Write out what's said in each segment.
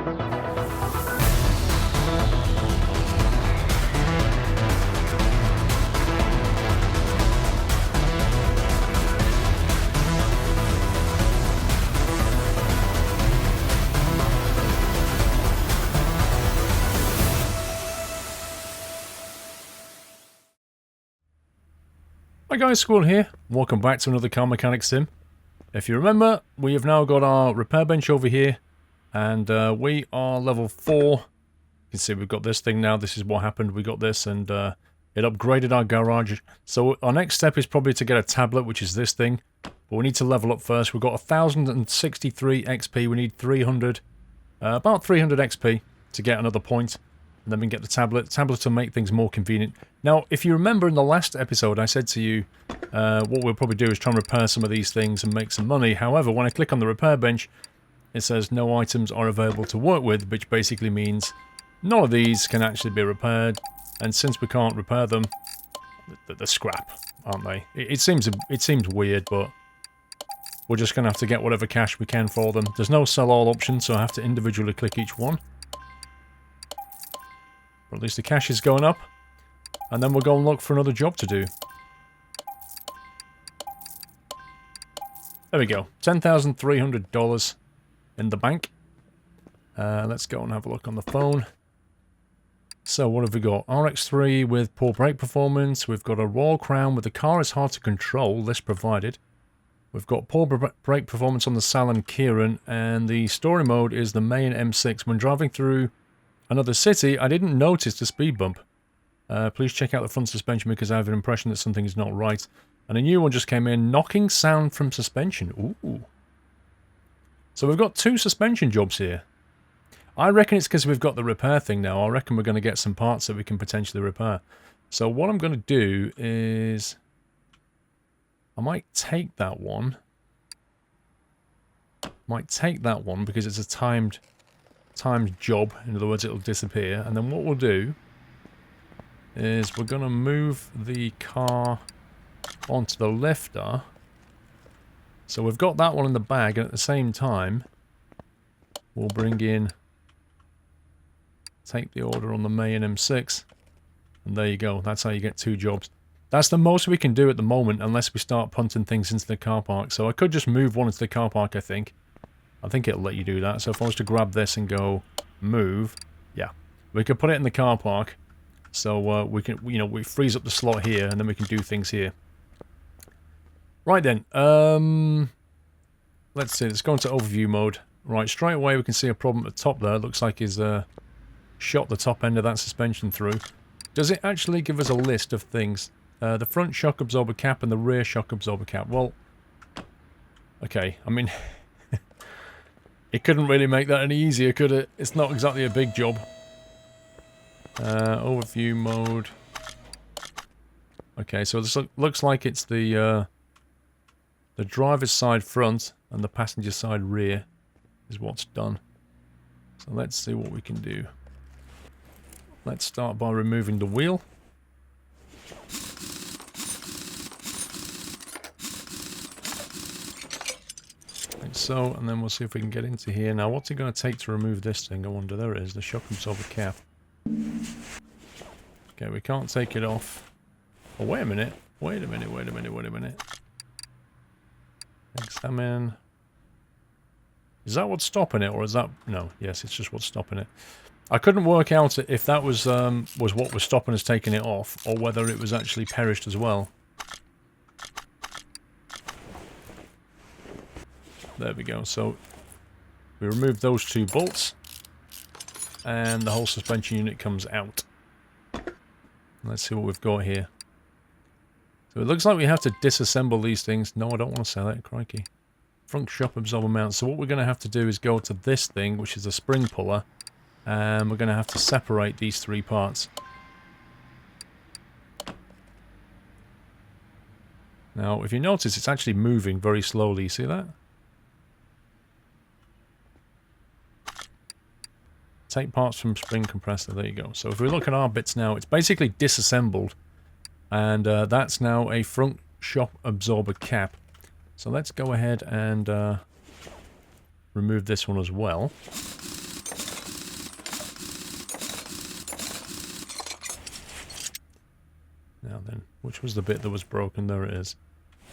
Hi guys, Squirrel here. Welcome back to another Car Mechanic Sim. If you remember, we have now got our repair bench over here, and we are level 4. You can see we've got this thing now. This is what happened. We got this, and it upgraded our garage. So our next step is probably to get a tablet, which is this thing. But we need to level up first. We've got 1,063 XP. We need 300, about 300 XP to get another point. And then we can get the tablet. Tablets will make things more convenient. Now, if you remember in the last episode, I said to you, what we'll probably do is try and repair some of these things and make some money. However, when I click on the repair bench, it says no items are available to work with, which basically means none of these can actually be repaired. And since we can't repair them, they're scrap, aren't they? It seems weird, but we're just going to have to get whatever cash we can for them. There's no sell all option, so I have to individually click each one. Or at least the cash is going up. And then we'll go and look for another job to do. There we go. $10,300 in the bank. Let's go and have a look on the phone. So what have we got? RX-3 with poor brake performance. We've got a Royal Crown with the car is hard to control. This provided. We've got poor brake performance on the Salon Kieran. And the story mode is the main M6. When driving through another city, I didn't notice the speed bump. Please check out the front suspension because I have an impression that something is not right. And a new one just came in. Knocking sound from suspension. Ooh. So we've got 2 suspension jobs here. I reckon it's because we've got the repair thing now. I reckon we're going to get some parts that we can potentially repair. So what I'm going to do is I might take that one. Because it's a timed job. In other words, it'll disappear. And then what we'll do is we're going to move the car onto the lifter. So we've got that one in the bag, and at the same time we'll bring in, take the order on the main M6, and there you go. That's how you get 2 jobs. That's the most we can do at the moment unless we start punting things into the car park. So I could just move one into the car park, I think it'll let you do that. So if I was to grab this and go move, yeah, we could put it in the car park. So we can, we freeze up the slot here, and then we can do things here. Right then, let's see, let's go into overview mode. Right, straight away we can see a problem at the top there. It looks like he's shot the top end of that suspension through. Does it actually give us a list of things? The front shock absorber cap and the rear shock absorber cap. Well, okay, I mean, it couldn't really make that any easier, could it? It's not exactly a big job. Overview mode. Okay, so this looks like it's the driver's side front and the passenger side rear is what's done. So let's see what we can do. Let's start by removing the wheel. Like so, and then we'll see if we can get into here. Now, what's it going to take to remove this thing? I wonder. There it is, the shock absorber cap. Okay, we can't take it off. Oh, wait a minute. Wait a minute. Examine. Is that what's stopping it, or is that... No, yes, it's just what's stopping it. I couldn't work out if that was what was stopping us taking it off, or whether it was actually perished as well. There we go. So, we removed those 2 bolts, and the whole suspension unit comes out. Let's see what we've got here. So it looks like we have to disassemble these things. No, I don't want to sell it, crikey. Front shock absorber mount. So what we're going to have to do is go to this thing, which is a spring puller, and we're going to have to separate these 3 parts. Now, if you notice, it's actually moving very slowly. You see that? Take parts from spring compressor. There you go. So if we look at our bits now, it's basically disassembled. And that's now a front shock absorber cap. So let's go ahead and remove this one as well. Which was the bit that was broken? There it is.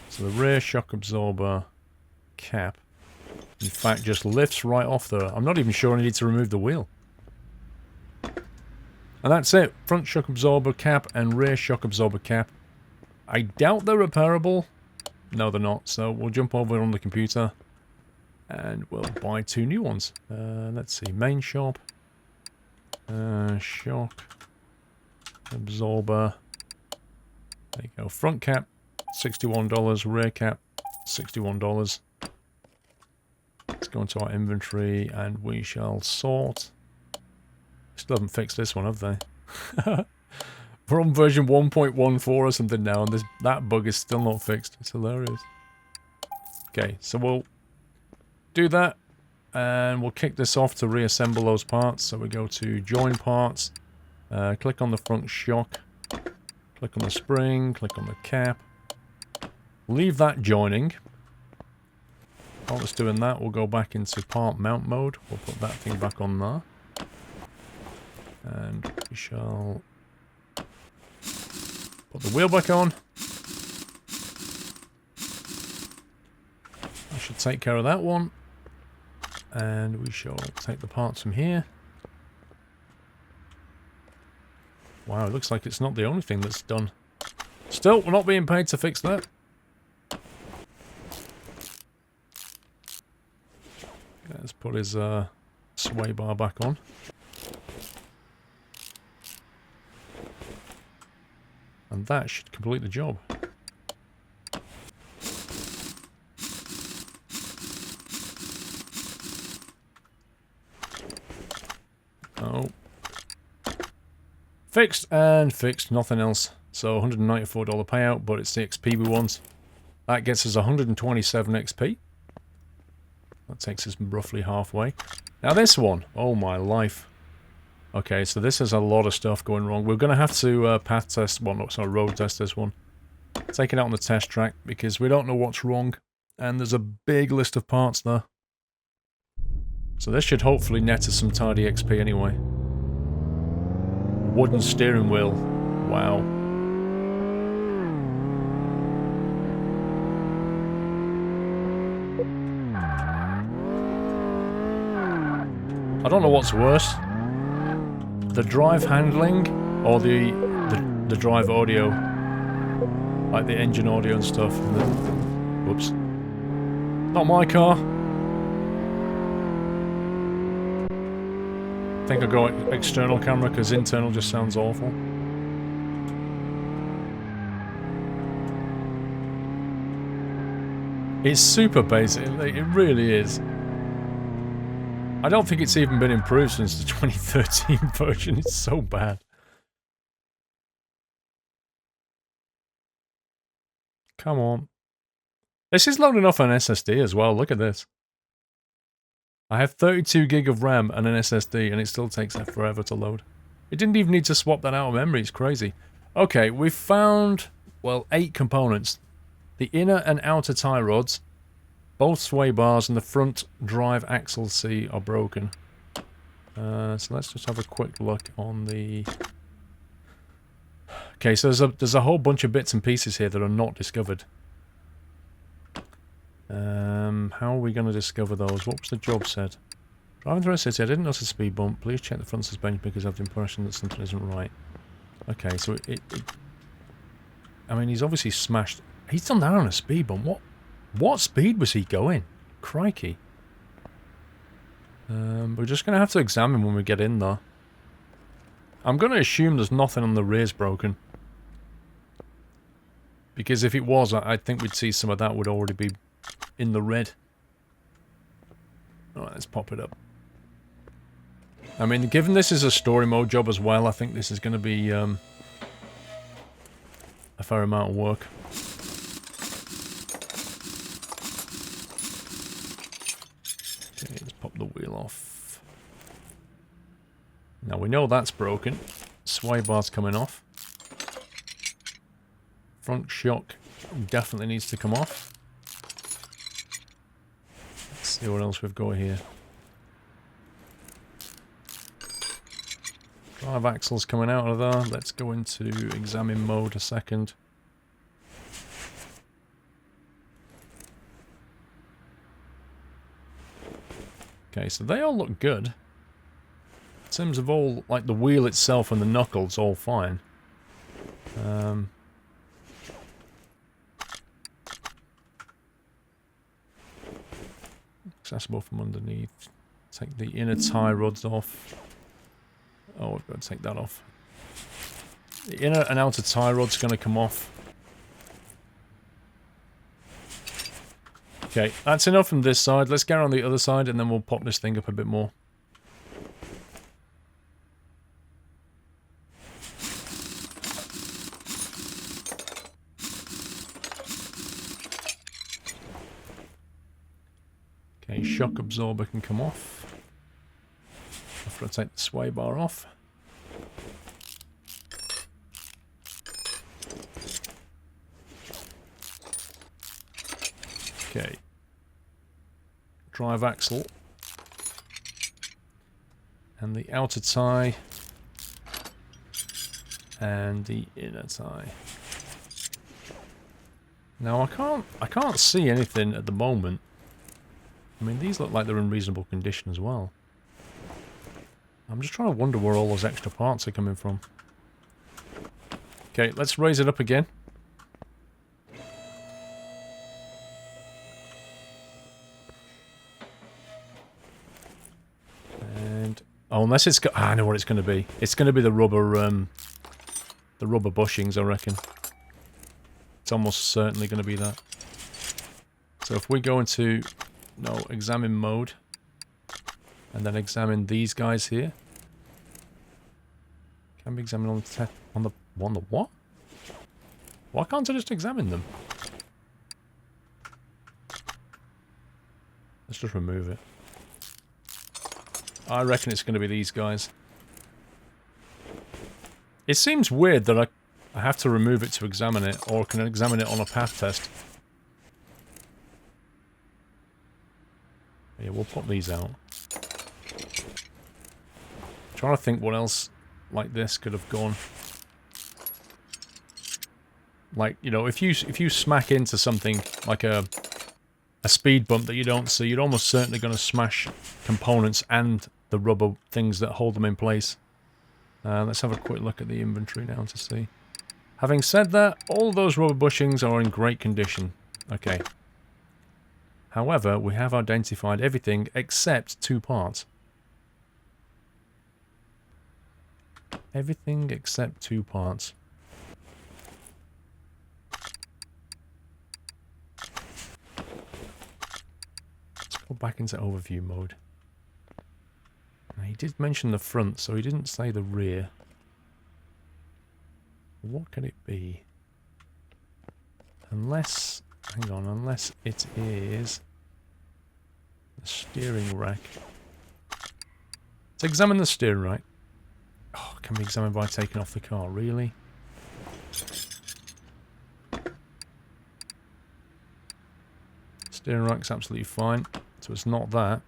So the rear shock absorber cap, in fact, just lifts right off there. I'm not even sure I need to remove the wheel. And that's it. Front shock absorber cap and rear shock absorber cap. I doubt they're repairable. No, they're not. So we'll jump over on the computer and we'll buy 2 new ones. Let's see. Main shop. Shock absorber. There you go. Front cap, $61. Rear cap, $61. Let's go into our inventory and we shall sort. Still haven't fixed this one, have they? We're on version 1.14 or something now, and that bug is still not fixed. It's hilarious. Okay, so we'll do that, and we'll kick this off to reassemble those parts. So we go to Join Parts, click on the front shock, click on the spring, click on the cap. Leave that joining. While it's doing that, we'll go back into Part Mount mode. We'll put that thing back on there. And we shall put the wheel back on. I should take care of that one. And we shall take the parts from here. Wow, it looks like it's not the only thing that's done. Still, we're not being paid to fix that. Let's put his sway bar back on. And that should complete the job. Oh. Fixed and fixed, nothing else. So $194 payout, but it's the XP we want. That gets us 127 XP. That takes us roughly halfway. Now this one, oh my life. Okay, so this has a lot of stuff going wrong. We're going to have to path test, well, not sorry, road test this one. Take it out on the test track because we don't know what's wrong. And there's a big list of parts there. So this should hopefully net us some tidy XP anyway. Wooden steering wheel. Wow. I don't know what's worse. The drive handling or the drive audio. Like the engine audio and stuff. Whoops. Not my car. I think I'll go external camera because internal just sounds awful. It's super basic, it really is. I don't think it's even been improved since the 2013 version, it's so bad. Come on. This is loading off an SSD as well, look at this. I have 32 gig of RAM and an SSD and it still takes that forever to load. It didn't even need to swap that out of memory, it's crazy. Okay, we've found, well, 8 components. The inner and outer tie rods, both sway bars and the front drive axle C are broken. So let's just have a quick look on the... Okay, so there's a whole bunch of bits and pieces here that are not discovered. How are we going to discover those? What was the job said? Driving through a city, I didn't notice a speed bump. Please check the front suspension because I have the impression that something isn't right. Okay, so I mean, he's obviously smashed... He's done that on a speed bump. What speed was he going? Crikey. We're just going to have to examine when we get in there. I'm going to assume there's nothing on the rears broken. Because if it was, I think we'd see some of that would already be in the red. Alright, let's pop it up. I mean, given this is a story mode job as well, I think this is going to be a fair amount of work. Okay, let's pop the wheel off. Now we know that's broken. Sway bar's coming off. Front shock definitely needs to come off. Let's see what else we've got here. Drive axle's coming out of there. Let's go into examine mode a second. Okay, so they all look good. In terms of all, like the wheel itself and the knuckles, all fine. Accessible from underneath. Take the inner tie rods off. Oh, we've got to take that off. The inner and outer tie rod's going to come off. Okay, that's enough from this side. Let's get on the other side and then we'll pop this thing up a bit more. Okay, shock absorber can come off. After I take the sway bar off. Okay. Drive axle. And the outer tie. And the inner tie. Now I can't see anything at the moment. I mean, these look like they're in reasonable condition as well. I'm just trying to wonder where all those extra parts are coming from. Okay, let's raise it up again. And oh, unless it's got, I know what it's going to be. It's going to be the rubber bushings, I reckon. It's almost certainly going to be that. So if we go into examine mode, and then examine these guys here. Can be examined on the what? Why can't I just examine them? Let's just remove it. I reckon it's going to be these guys. It seems weird that I have to remove it to examine it, or can examine it on a path test. Yeah, we'll pop these out. Trying to think what else like this could have gone. Like, you know, if you smack into something like a speed bump that you don't see, you're almost certainly going to smash components and the rubber things that hold them in place. Let's have a quick look at the inventory now to see. Having said that, all those rubber bushings are in great condition. Okay. However, we have identified everything except 2 parts. Everything except 2 parts. Let's go back into overview mode. Now, he did mention the front, so he didn't say the rear. What can it be? Unless... hang on, unless it is the steering rack. Let's examine the steering rack. Oh, can be examined by taking off the car, really? Steering rack's absolutely fine, so it's not that.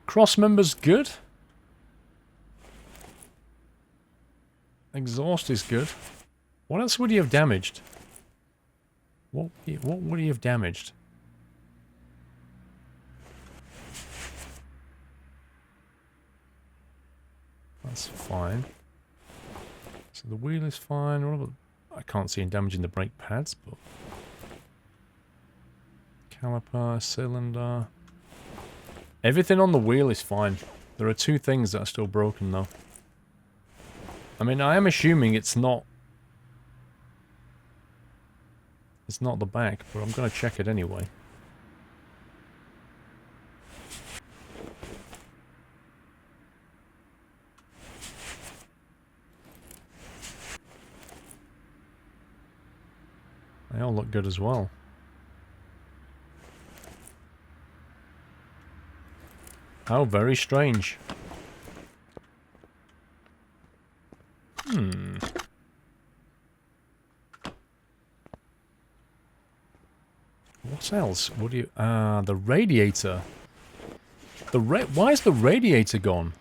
Cross member's good. Exhaust is good. What else would he have damaged? What would he have damaged? That's fine. So the wheel is fine. I can't see him damaging the brake pads, but... caliper, cylinder... everything on the wheel is fine. There are 2 things that are still broken, though. I mean, I am assuming it's not... it's not the back, but I'm going to check it anyway. They all look good as well. How very strange. What else? What do you... the radiator. Why is the radiator gone?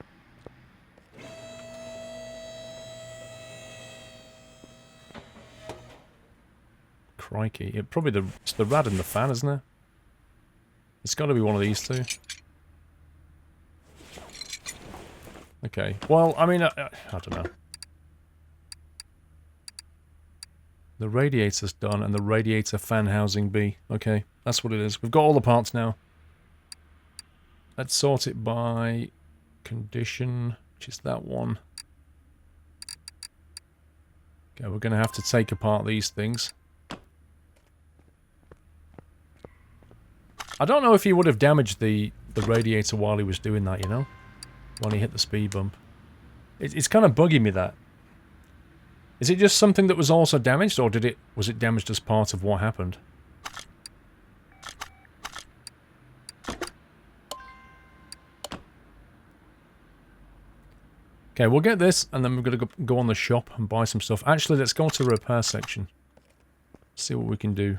Crikey. It's the rad in the fan, isn't it? It's got to be one of these two. Okay. Well, I mean, I don't know. The radiator's done, and the radiator fan housing B. Okay, that's what it is. We've got all the parts now. Let's sort it by condition, which is that one. Okay, we're going to have to take apart these things. I don't know if he would have damaged the radiator while he was doing that, you know? When he hit the speed bump. It's kind of bugging me, that. Is it just something that was also damaged, or was it damaged as part of what happened? Okay, we'll get this, and then we're going to go on the shop and buy some stuff. Actually, let's go to the repair section. See what we can do.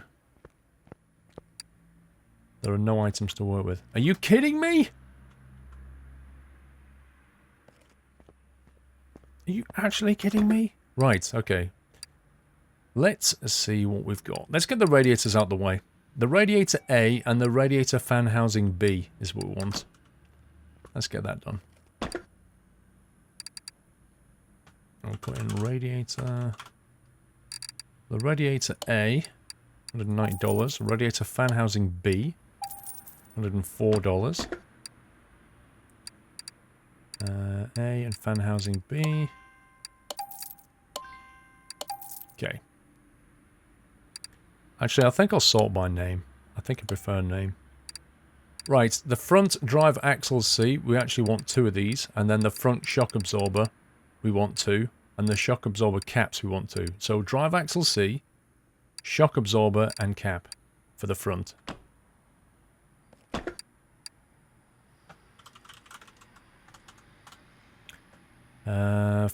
There are no items to work with. Are you kidding me? Are you actually kidding me? Right, okay. Let's see what we've got. Let's get the radiators out the way. The radiator A and the radiator fan housing B is what we want. Let's get that done. I'll put in radiator. The radiator A, $190. Radiator fan housing B, $104. A and fan housing B. Okay. Actually, I think I'll sort by name. I think I prefer name. Right, the front drive axle C, we actually want 2 of these. And then the front shock absorber, we want 2. And the shock absorber caps, we want 2. So drive axle C, shock absorber, and cap for the front.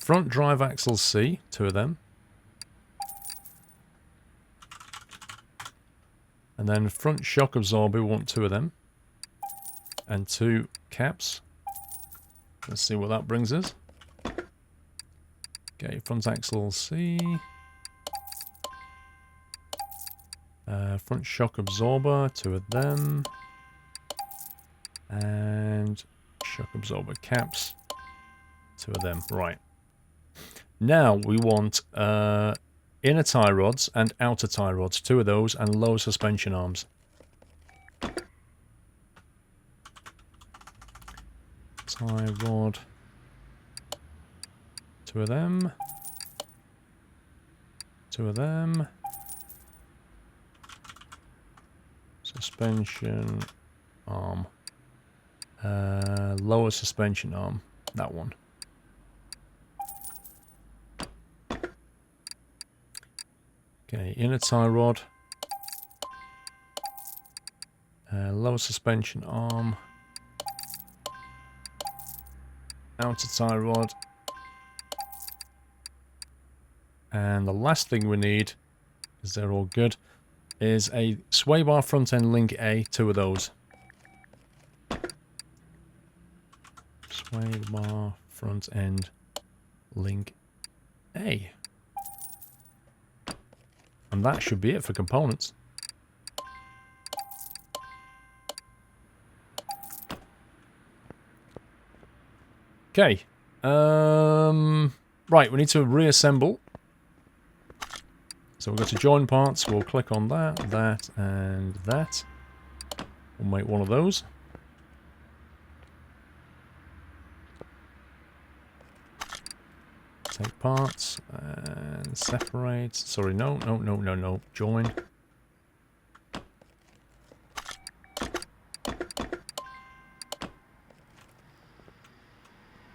Front drive axle C, 2 of them. And then front shock absorber, we want 2 of them. And 2 caps. Let's see what that brings us. Okay, front axle C. Front shock absorber, 2 of them. And shock absorber caps, 2 of them. Right. Now we want inner tie rods and outer tie rods, 2 of those, and lower suspension arms. Tie rod, 2 of them, 2 of them. Suspension arm, lower suspension arm, that one. Okay, inner tie rod, lower suspension arm, outer tie rod, and the last thing we need, because they're all good, is a sway bar front end link A, 2 of those. Sway bar front end link A. And that should be it for components. Okay. Right, we need to reassemble. So we'll go to join parts, we'll click on that, that, and that. We'll make one of those. Take parts and separate. Sorry, no. Join.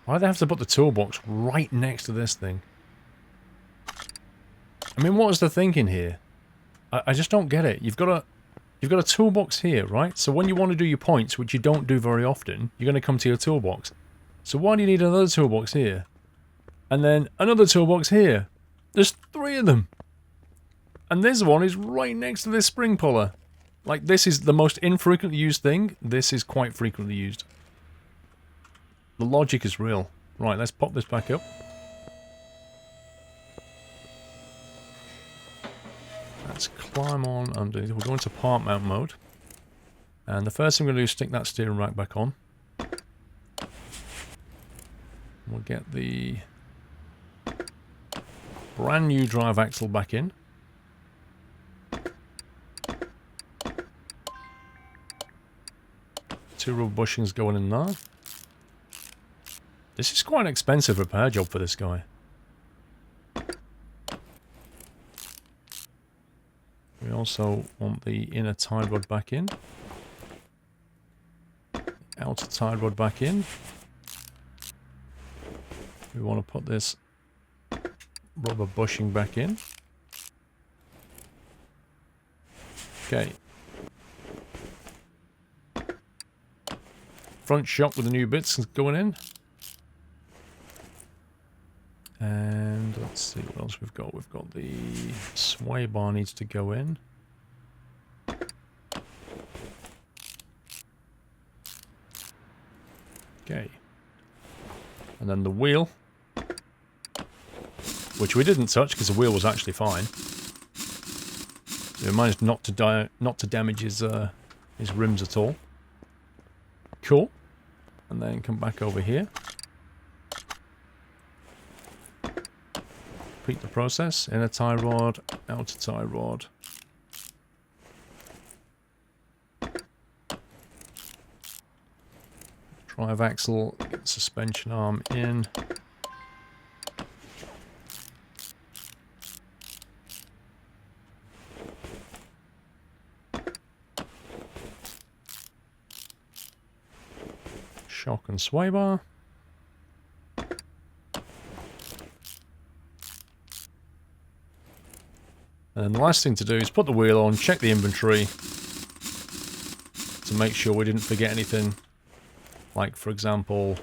Why do they have to put the toolbox right next to this thing? I mean, what was the thinking here? I just don't get it. You've got a toolbox here, right? So when you want to do your points, which you don't do very often, you're going to come to your toolbox. So why do you need another toolbox here? And then another toolbox here. There's 3 of them. And this one is right next to this spring puller. Like, this is the most infrequently used thing. This is quite frequently used. The logic is real. Right, let's pop this back up. let's climb on underneath. We'll go into part mount mode. And the first thing we're going to do is stick that steering rack back on. We'll get the brand new drive axle back in. Two rubber bushings going in there. This is quite an expensive repair job for this guy. We also want the inner tie rod back in. Outer tie rod back in. We want to put this rubber bushing back in. Okay. Front shock with the new bits going in. And let's see what else we've got. We've got the sway bar needs to go in. Okay. And then the wheel, which we didn't touch because the wheel was actually fine. We managed not to damage his rims at all. Cool. And then come back over here. Repeat the process. Inner tie rod, outer tie rod. Drive axle, get the suspension arm in. Shock and sway bar. And the last thing to do is put the wheel on, check the inventory to make sure we didn't forget anything. Like, for example,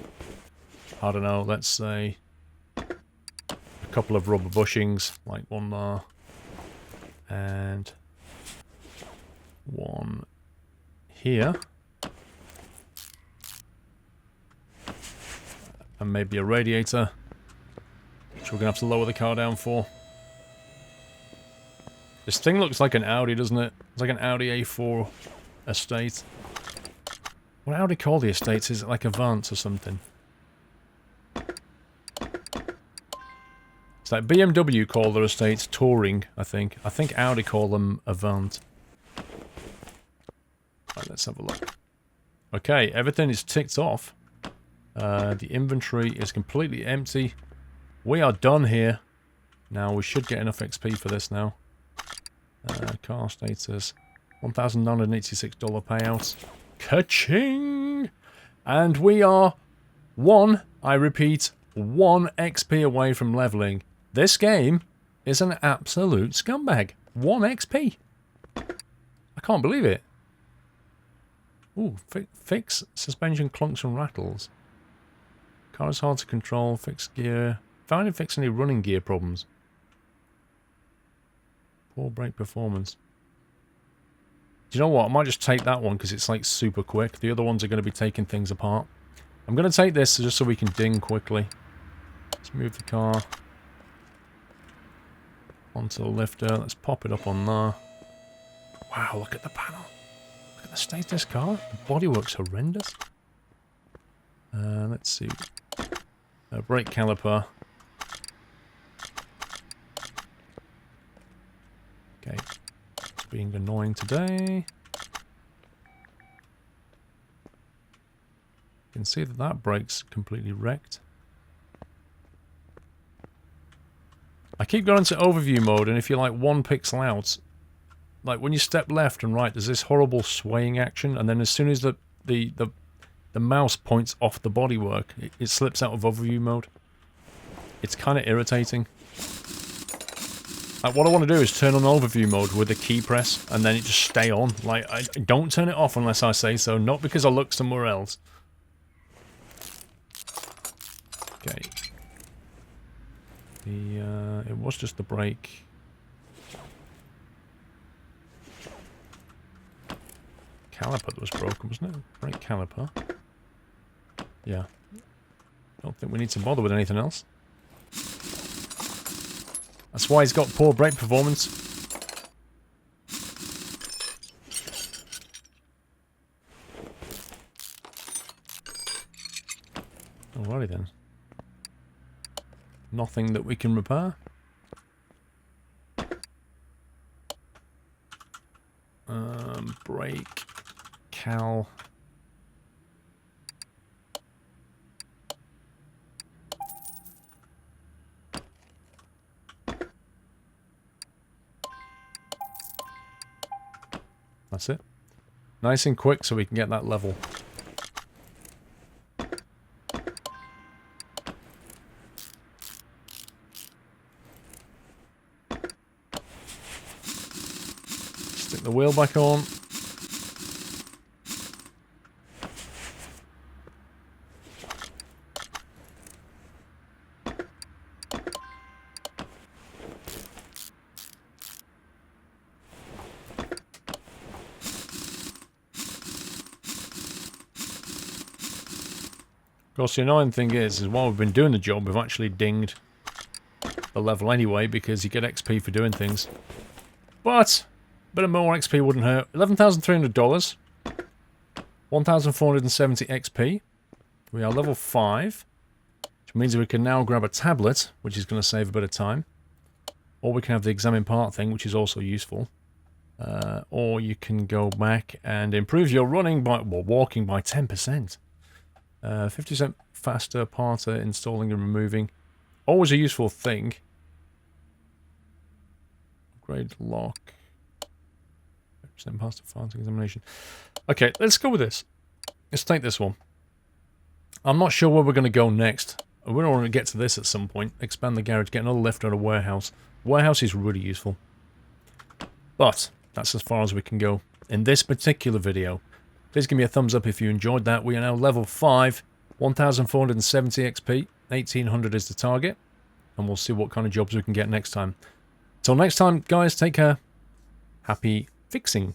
I don't know, let's say a couple of rubber bushings, like one there, and one here. And maybe a radiator, which we're going to have to lower the car down for. This thing looks like an Audi, doesn't it? It's like an Audi A4 estate. What do Audi call the estates? Is it like Avant or something? It's like BMW call their estates Touring, I think. I think Audi call them Avant. Right, let's have a look. Okay, everything is ticked off. The inventory is completely empty. We are done here. Now, we should get enough XP for this now. Car status. $1,986 payout. Ka-ching! And we are I repeat, 1 XP away from leveling. This game is an absolute scumbag. 1 XP. I can't believe it. Ooh, fix suspension clunks and rattles. Car is hard to control, fix gear. Found it fix any running gear problems. Poor brake performance. Do you know what? I might just take that one because it's like super quick. The other ones are going to be taking things apart. I'm going to take this just so we can ding quickly. Let's move the car onto the lifter. Let's pop it up on there. Wow, look at the panel. Look at the state of this car. The bodywork's horrendous. Let's see. Brake caliper. Okay. It's being annoying today. You can see that that brake's completely wrecked. I keep going to overview mode, and if you're like 1 pixel out, like when you step left and right, there's this horrible swaying action, and then as soon as the mouse points off the bodywork, it slips out of overview mode. It's kind of irritating. Like, what I want to do is turn on overview mode with the key press, and then it just stay on. Like, I don't turn it off unless I say so, not because I look somewhere else. Okay. It was just the brake. Caliper that was broken, wasn't it? Brake caliper. Yeah. Don't think we need to bother with anything else. That's why he's got poor brake performance. Alrighty then. Nothing that we can repair. Brake. Cal. That's it. Nice and quick so we can get that level. Stick the wheel back on. Of course, the annoying thing is while we've been doing the job, we've actually dinged the level anyway, because you get XP for doing things. But a bit of more XP wouldn't hurt. $11,300. 1,470 XP. We are level 5. Which means we can now grab a tablet, which is going to save a bit of time. Or we can have the examine part thing, which is also useful. Or you can go back and improve your running by, well, walking by 10%. 50% faster parter installing and removing. Always a useful thing. Upgrade lock. 50% faster parter examination. Okay, let's go with this. Let's take this one. I'm not sure where we're going to go next. We're going to get to this at some point. Expand the garage, get another lift out of warehouse. Warehouse is really useful. But that's as far as we can go in this particular video. Please give me a thumbs up if you enjoyed that. We are now level 5, 1,470 XP, 1,800 is the target, and we'll see what kind of jobs we can get next time. Till next time, guys, take care. Happy fixing.